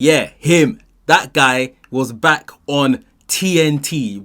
Yeah, him. That guy was back on TNT.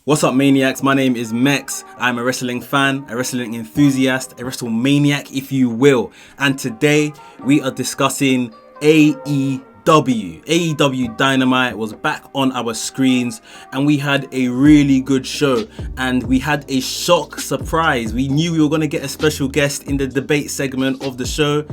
What's up, maniacs? My name is Mex. I'm a wrestling fan, a wrestling enthusiast, a WrestleManiac, if you will. And today we are discussing AEW. AEW Dynamite was back on our screens and we had a really good show, and we had a shock surprise. We knew we were going to get a special guest in the debate segment of the show.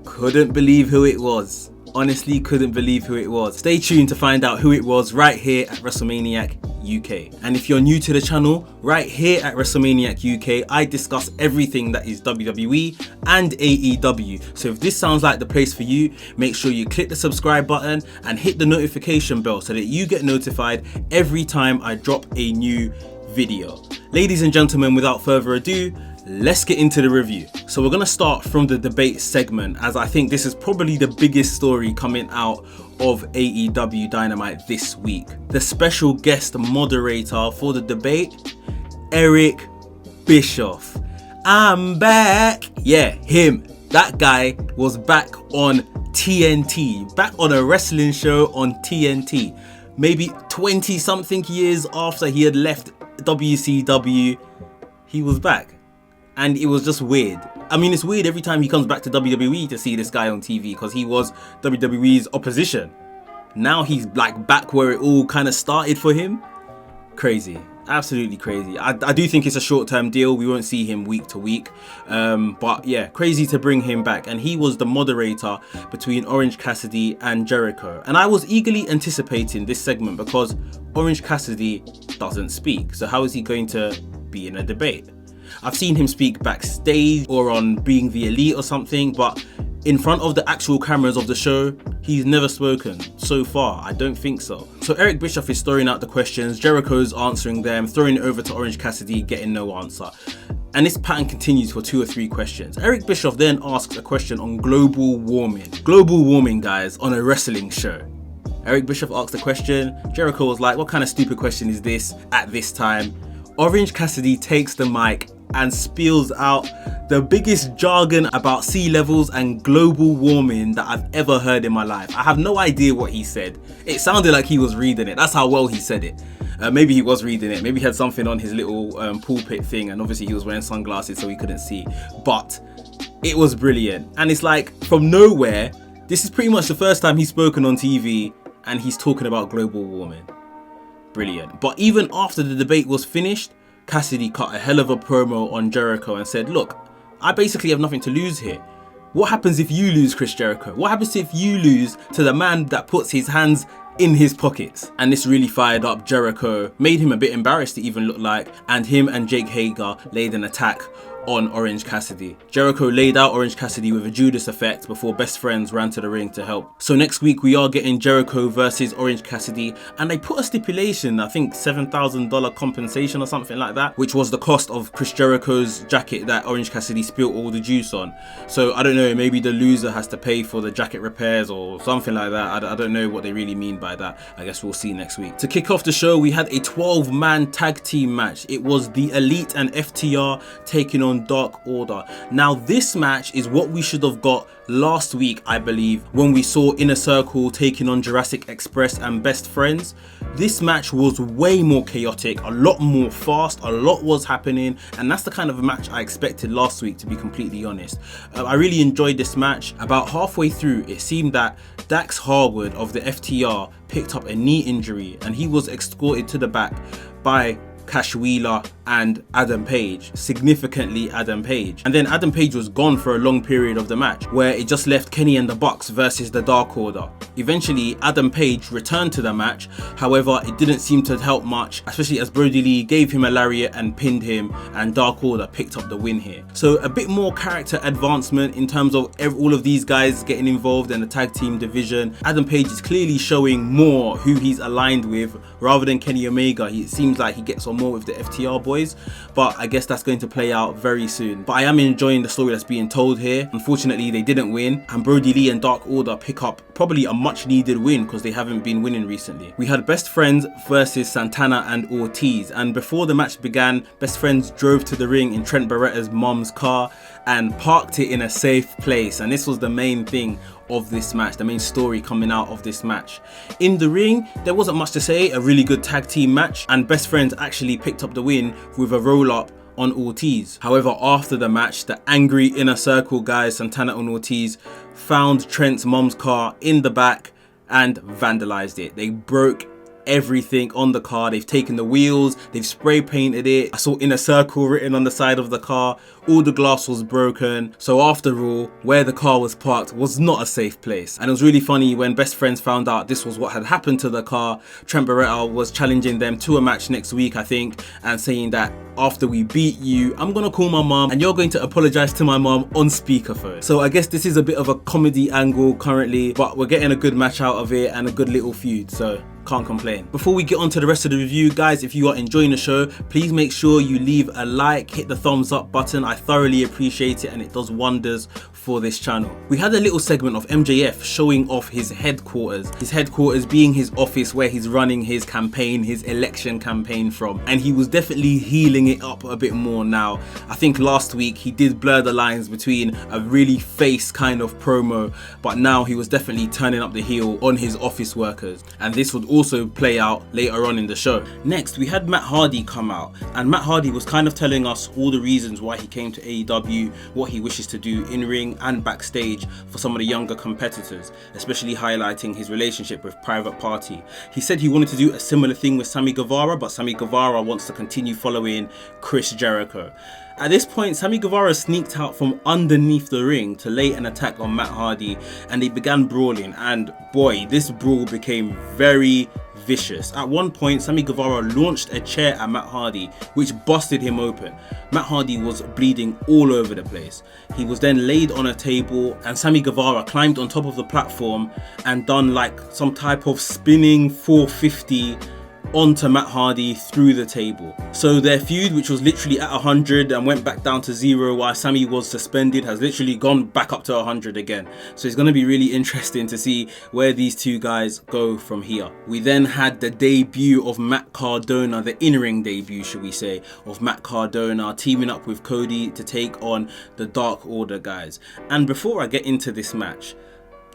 Couldn't believe who it was. Honestly, couldn't believe who it was. Stay tuned to find out who it was right here at WrestleManiac UK. And if you're new to the channel, right here at WrestleManiac UK, I discuss everything that is WWE and AEW. So if this sounds like the place for you, make sure you click the subscribe button and hit the notification bell so that you get notified every time I drop a new video. Ladies and gentlemen, without further ado, let's get into the review. So we're going to start from the debate segment, as I think this is probably the biggest story coming out of AEW Dynamite this week. The special guest moderator for the debate, Eric Bischoff. I'm back. Yeah, him. That guy was back on TNT, back on a wrestling show on TNT. Maybe 20 something years after he had left WCW, he was back. And it was just weird. I mean, it's weird every time he comes back to WWE to see this guy on TV, because he was WWE's opposition. Now he's like back where it all kind of started for him. Crazy. Absolutely crazy. I do think it's a short-term deal. We won't see him week to week. But yeah, crazy to bring him back. And he was the moderator between Orange Cassidy and Jericho. And I was eagerly anticipating this segment because Orange Cassidy doesn't speak. So how is he going to be in a debate? I've seen him speak backstage or on Being the Elite or something, but in front of the actual cameras of the show, he's never spoken so far. I don't think so. So Eric Bischoff is throwing out the questions, Jericho's answering them, throwing it over to Orange Cassidy, getting no answer. And this pattern continues for 2 or 3 questions. Eric Bischoff then asks a question on global warming. Global warming, guys, on a wrestling show. Eric Bischoff asked a question. Jericho was like, what kind of stupid question is this at this time? Orange Cassidy takes the mic and spills out the biggest jargon about sea levels and global warming that I've ever heard in my life. I have no idea what he said. It sounded like he was reading it. That's how well he said it. Maybe he was reading it. Maybe he had something on his little pulpit thing, and obviously he was wearing sunglasses so he couldn't see. But it was brilliant. And it's like, from nowhere, this is pretty much the first time he's spoken on TV and he's talking about global warming. Brilliant. But even after the debate was finished, Cassidy cut a hell of a promo on Jericho and said, look, I basically have nothing to lose here. What happens if you lose, Chris Jericho? What happens if you lose to the man that puts his hands in his pockets? And this really fired up Jericho, made him a bit embarrassed to even look like, and him and Jake Hager laid an attack on Orange Cassidy. Jericho laid out Orange Cassidy with a Judas effect before best friends ran to the ring to help. So next week we are getting Jericho versus Orange Cassidy, and they put a stipulation, I think $7,000 compensation or something like that, which was the cost of Chris Jericho's jacket that Orange Cassidy spilled all the juice on. So I don't know, maybe the loser has to pay for the jacket repairs or something like that. I don't know what they really mean by that. I guess we'll see next week. To kick off the show, we had a 12-man tag team match. It was the Elite and FTR taking on Dark Order. Now this match is what we should have got last week, I believe, when we saw Inner Circle taking on Jurassic Express and Best Friends. This match was way more chaotic, a lot more fast, a lot was happening, and that's the kind of match I expected last week, to be completely honest. I really enjoyed this match. About halfway through, it seemed that Dax Harwood of the FTR picked up a knee injury and he was escorted to the back by Cash Wheeler and Adam Page, significantly Adam Page. And then Adam Page was gone for a long period of the match, where it just left Kenny and the Bucks versus the Dark Order. Eventually, Adam Page returned to the match, however, it didn't seem to help much, especially as Brody Lee gave him a lariat and pinned him, and Dark Order picked up the win here. So a bit more character advancement in terms of all of these guys getting involved in the tag team division. Adam Page is clearly showing more who he's aligned with rather than Kenny Omega. It seems like he gets on more with the FTR boys, but I guess that's going to play out very soon. But I am enjoying the story that's being told here. Unfortunately, they didn't win, and Brody Lee and Dark Order pick up probably a much needed win because they haven't been winning recently. We had Best Friends versus Santana and Ortiz, and before the match began, Best Friends drove to the ring in Trent Barretta's mom's car, and parked it in a safe place. And this was the main thing of this match, the main story coming out of this match. In the ring, there wasn't much to say. A really good tag team match, and Best Friends actually picked up the win with a roll up on Ortiz. However, after the match, the angry Inner Circle guys, Santana and Ortiz, found Trent's mom's car in the back and vandalized it. They broke everything on the car. They've taken the wheels, they've spray painted it. I saw Inner Circle written on the side of the car. All the glass was broken. So after all, where the car was parked was not a safe place. And it was really funny when Best Friends found out this was what had happened to the car. Trent Barretta was challenging them to a match next week, I think, and saying that after we beat you, I'm gonna call my mom and you're going to apologize to my mom on speakerphone. So I guess this is a bit of a comedy angle currently, but we're getting a good match out of it and a good little feud, so can't complain. Before we get on to the rest of the review, guys, if you are enjoying the show, please make sure you leave a like, hit the thumbs up button. I thoroughly appreciate it and it does wonders for this channel. We had a little segment of MJF showing off his headquarters being his office where he's running his campaign, his election campaign from, and he was definitely healing it up a bit more now. I think last week he did blur the lines between a really face kind of promo, but now he was definitely turning up the heel on his office workers, and this would also play out later on in the show. Next, we had Matt Hardy come out, and Matt Hardy was kind of telling us all the reasons why he came to AEW, what he wishes to do in ring and backstage for some of the younger competitors, especially highlighting his relationship with Private Party. He said he wanted to do a similar thing with Sammy Guevara, but Sammy Guevara wants to continue following Chris Jericho. At this point, Sammy Guevara sneaked out from underneath the ring to lay an attack on Matt Hardy, and they began brawling, and boy, this brawl became very vicious. At one point, Sammy Guevara launched a chair at Matt Hardy, which busted him open. Matt Hardy was bleeding all over the place. He was then laid on a table, and Sammy Guevara climbed on top of the platform and done like some type of spinning 450 onto Matt Hardy through the table. So their feud, which was literally at 100 and went back down to 0 while Sammy was suspended, has literally gone back up to 100 again. So it's going to be really interesting to see where these two guys go from here. We then had the debut of Matt Cardona, the in-ring debut, should we say, of Matt Cardona teaming up with Cody to take on the Dark Order guys. And before I get into this match,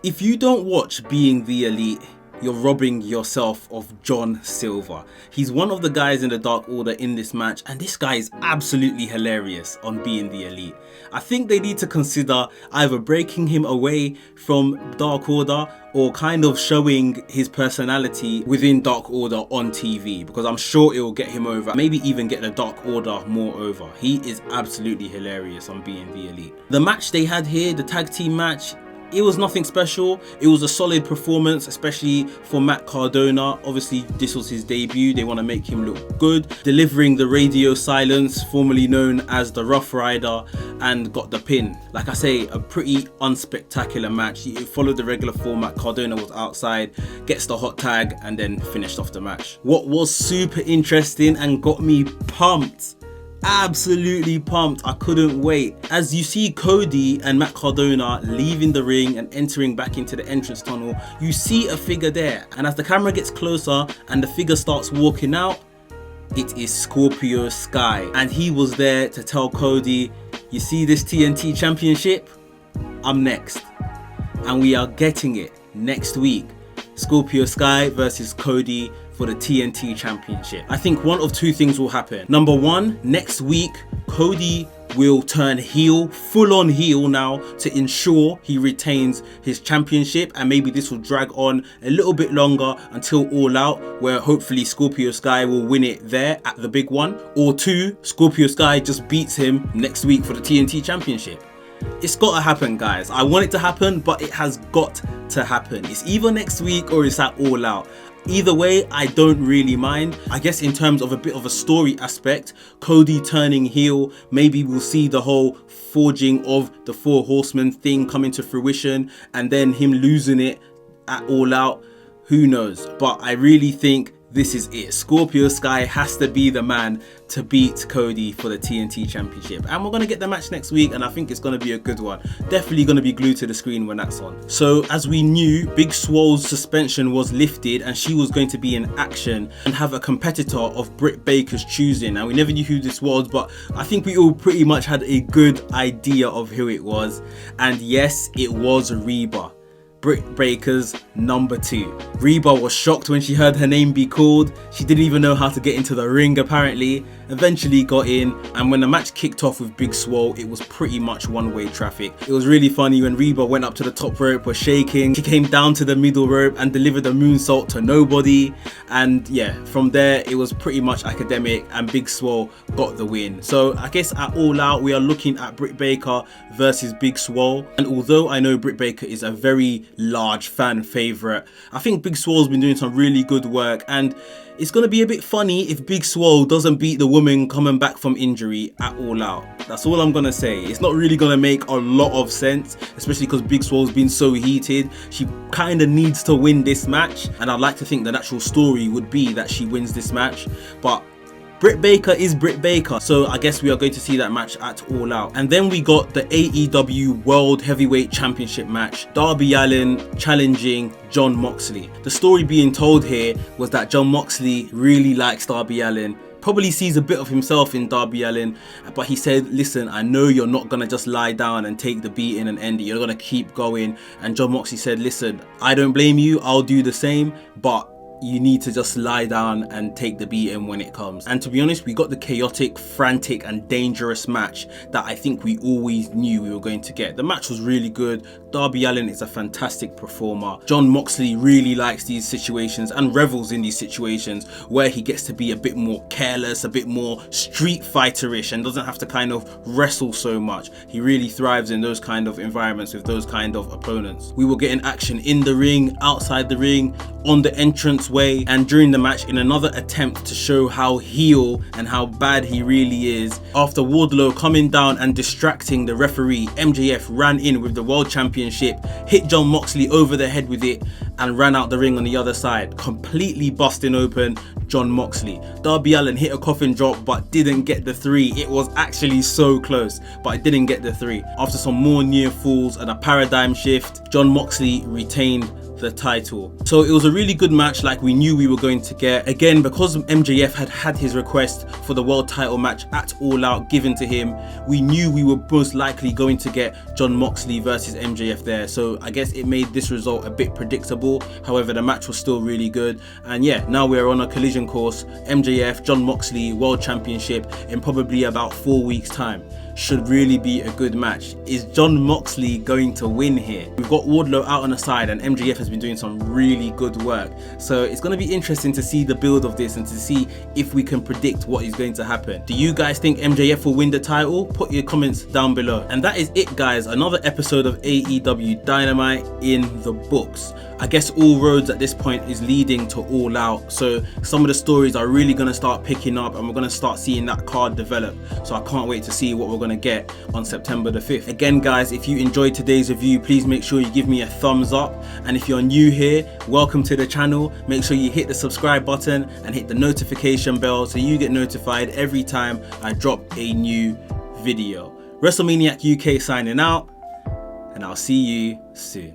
if you don't watch Being the Elite, you're robbing yourself of John Silver. He's one of the guys in the Dark Order in this match, and this guy is absolutely hilarious on Being the Elite. I think they need to consider either breaking him away from Dark Order or kind of showing his personality within Dark Order on TV, because I'm sure it will get him over, maybe even get the Dark Order more over. He is absolutely hilarious on Being the Elite. The match they had here, the tag team match, it was nothing special. It was a solid performance, especially for Matt Cardona. Obviously, this was his debut. They want to make him look good. Delivering the radio silence, formerly known as the Rough Rider, and got the pin. Like I say, a pretty unspectacular match. It followed the regular format. Cardona was outside, gets the hot tag, and then finished off the match. What was super interesting and got me pumped, absolutely pumped, I couldn't wait, as you see Cody and Matt Cardona leaving the ring and entering back into the entrance tunnel, you see a figure there, and as the camera gets closer and the figure starts walking out, it is Scorpio Sky, and he was there to tell Cody, you see this TNT championship? I'm next. And we are getting it next week. Scorpio Sky versus Cody for the TNT championship. I think one of two things will happen. Number one, next week Cody will turn heel, full on heel now, to ensure he retains his championship, and maybe this will drag on a little bit longer until All Out, where hopefully Scorpio Sky will win it there at the big one. Or two, Scorpio Sky just beats him next week for the TNT championship. It's got to happen, guys. I want it to happen, but it has got to happen. It's either next week or it's at All Out. Either way, I don't really mind. I guess in terms of a bit of a story aspect, Cody turning heel, maybe we'll see the whole forging of the Four Horsemen thing come into fruition, and then him losing it at All Out. Who knows? But I really think this is it. Scorpio Sky has to be the man to beat Cody for the TNT Championship. And we're going to get the match next week, and I think it's going to be a good one. Definitely going to be glued to the screen when that's on. So as we knew, Big Swole's suspension was lifted and she was going to be in action and have a competitor of Britt Baker's choosing. And we never knew who this was, but I think we all pretty much had a good idea of who it was. And yes, it was Reba, Britt Baker's number 2. Reba was shocked when she heard her name be called. She didn't even know how to get into the ring apparently. Eventually got in, and when the match kicked off with Big Swole, it was pretty much one-way traffic. It was really funny when Reba went up to the top rope, was shaking. She came down to the middle rope and delivered a moonsault to nobody. And yeah, from there it was pretty much academic, and Big Swole got the win. So I guess at All Out we are looking at Britt Baker versus Big Swole. And although I know Britt Baker is a very large fan favorite, I think Big Swole's been doing some really good work, and it's going to be a bit funny if Big Swole doesn't beat the woman coming back from injury at All Out. That's all I'm going to say. It's not really going to make a lot of sense, especially because Big Swole's been so heated. She kind of needs to win this match, and I'd like to think the natural story would be that she wins this match. But Britt Baker is Britt Baker, so I guess we are going to see that match at All Out. And then we got the AEW World Heavyweight Championship match, Darby Allin challenging Jon Moxley. The story being told here was that Jon Moxley really likes Darby Allin, probably sees a bit of himself in Darby Allin, but he said, listen, I know you're not going to just lie down and take the beating and end it, you're going to keep going. And Jon Moxley said, listen, I don't blame you, I'll do the same, but you need to just lie down and take the beating when it comes. And to be honest, we got the chaotic, frantic and dangerous match that I think we always knew we were going to get. The match was really good. Darby Allin is a fantastic performer. Jon Moxley really likes these situations and revels in these situations where he gets to be a bit more careless, a bit more street fighterish, and doesn't have to kind of wrestle so much. He really thrives in those kind of environments with those kind of opponents. We were getting action in the ring, outside the ring, on the entrance way, and during the match in another attempt to show how heel and how bad he really is. After Wardlow coming down and distracting the referee, MJF ran in with the world championship, hit Jon Moxley over the head with it, and ran out the ring on the other side, completely busting open Jon Moxley. Darby Allin hit a coffin drop but didn't get the 3. It was actually so close, but it didn't get the 3. After some more near falls and a paradigm shift, Jon Moxley retained the title. So it was a really good match like we knew we were going to get. Again, because MJF had his request for the world title match at All Out given to him, we knew we were most likely going to get Jon Moxley versus MJF there. So I guess it made this result a bit predictable. However, the match was still really good. And yeah, now we're on a collision course. MJF, Jon Moxley World Championship in probably about 4 weeks time. Should really be a good match. Is Jon Moxley going to win here? We've got Wardlow out on the side, and MJF has been doing some really good work. So it's going to be interesting to see the build of this and to see if we can predict what is going to happen. Do you guys think MJF will win the title? Put your comments down below. And that is it, guys. Another episode of AEW Dynamite in the books. I guess all roads at this point is leading to All Out, so some of the stories are really going to start picking up and we're going to start seeing that card develop. So I can't wait to see what we're going to get on September the 5th. Again, guys, if you enjoyed today's review, please make sure you give me a thumbs up, and if you're new here, welcome to the channel. Make sure you hit the subscribe button and hit the notification bell so you get notified every time I drop a new video. WrestleManiac UK signing out, and I'll see you soon.